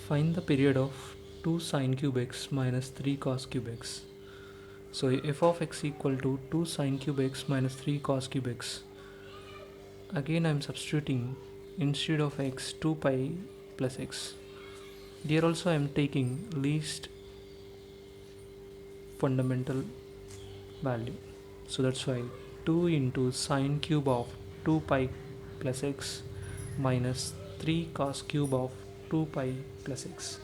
Find the period of 2 sine cube x minus 3 cos cube x. So f of x equal to 2 sine cube x minus 3 cos cube x. Again I am substituting instead of x 2 pi plus x. Here also I am taking least fundamental value. So that's why 2 into sine cube of 2 pi plus x minus 3 cos cube of 2 pi plus x.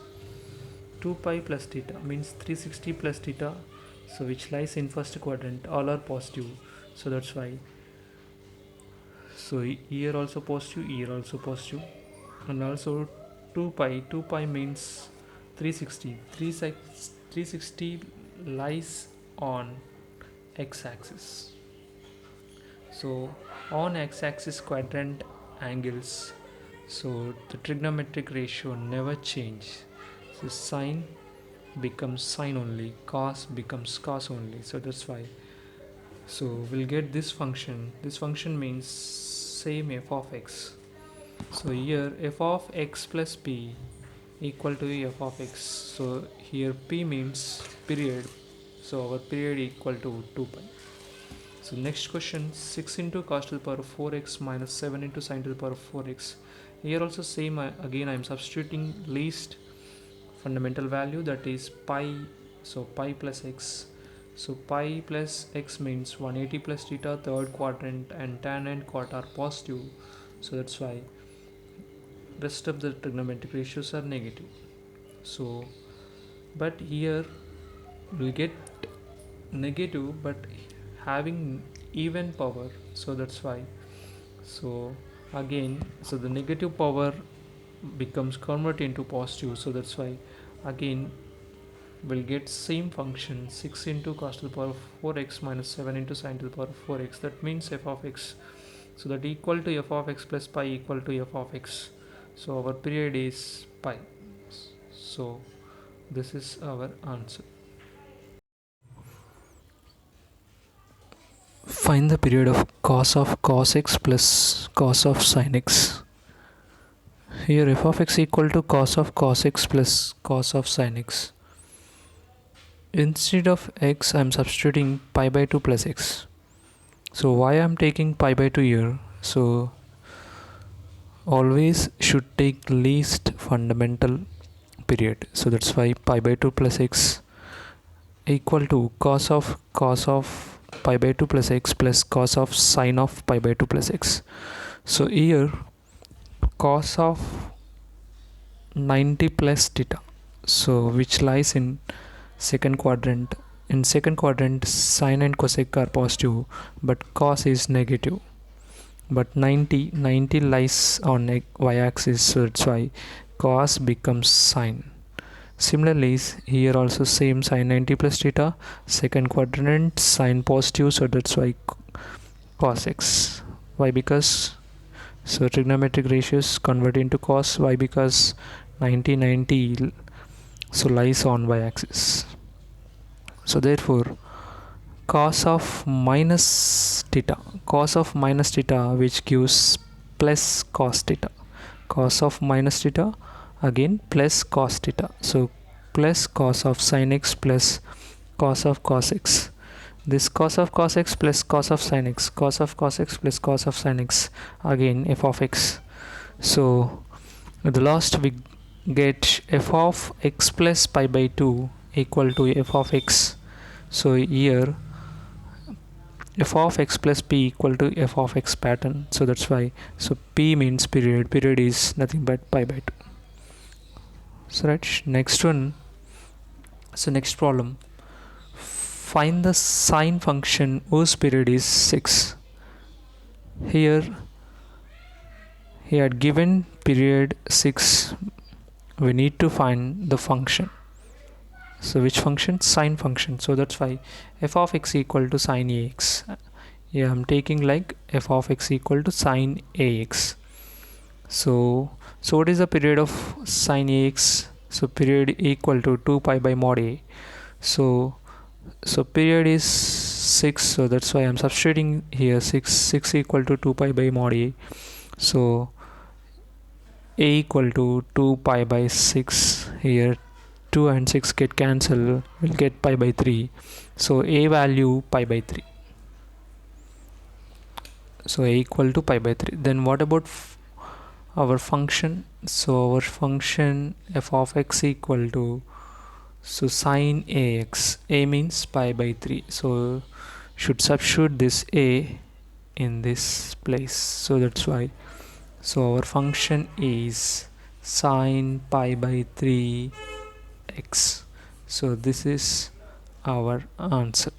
2 pi plus theta means 360 plus theta, so which lies in first quadrant, all are positive, so that's why. So here also positive, here also positive, and also 2 pi means 360. 360 lies on x-axis. So on x-axis quadrant angles, so the trigonometric ratio never change. So sine becomes sine only, cos becomes cos only, so that's why. So we'll get this function. This function means same f of x. So here f of x plus p equal to f of x. So here p means period, so our period equal to 2 pi. So next question, 6 into cos to the power of 4x minus 7 into sin to the power of 4x. Here also same, again I am substituting least fundamental value, that is pi. So pi plus x. So pi plus x means 180 plus theta, third quadrant, and tan and cot are positive, so that's why rest of the trigonometric ratios are negative. So but here we get negative but having even power, so that's why. So again, so the negative power becomes converted into positive, so that's why again we'll get same function, 6 into cos to the power of 4x minus 7 into sin to the power of 4x, that means f of x. So that equal to f of x plus pi equal to f of x. So our period is pi. So this is our answer. Find the period of cos x plus cos of sin x. Here f of x equal to cos x plus cos of sin x. Instead of x I am substituting pi by 2 plus x. So why I am taking pi by 2 here? So always should take least fundamental period, so that's why pi by 2 plus x equal to cos of pi by 2 plus x plus cos of sin of pi by 2 plus x. So here cos of 90 plus theta, so which lies in second quadrant. In second quadrant sine and cosec are positive but cos is negative, but 90 lies on y-axis, so that's why cos becomes sine. Similarly here also same, sine 90 plus theta, second quadrant sine positive, so that's why cos x. Why? Because so trigonometric ratios convert into cos. Why? Because 90 so lies on y-axis. So therefore cos of minus theta which gives plus cos theta, cos of minus theta again plus cos theta, so plus cos of sin x plus cos of cos x. This cos of cos x plus cos of sin x, cos of cos x plus cos of sin x, again f of x. So at the last we get f of x plus pi by 2 equal to f of x. So here f of x plus p equal to f of x pattern, so that's why. So p means period is nothing but pi by 2. So right, next one. So next problem, find the sine function whose period is 6. Here he had given period 6, we need to find the function. So which function? Sine function. So that's why f of x equal to sine ax. Yeah, I'm taking like f of x equal to sine ax. So what is the period of sine ax? So period equal to 2 pi by mod a. So period is 6, so that's why I'm substituting here 6 equal to 2 pi by mod a. So a equal to 2 pi by 6. Here 2 and 6 get cancelled, we'll get pi by 3. So a value pi by 3. So a equal to pi by 3. Then what about our function? So our function f of x equal to, so sine ax, a means pi by 3, so should substitute this a in this place, so that's why. So our function is sine pi by 3 x. So this is our answer.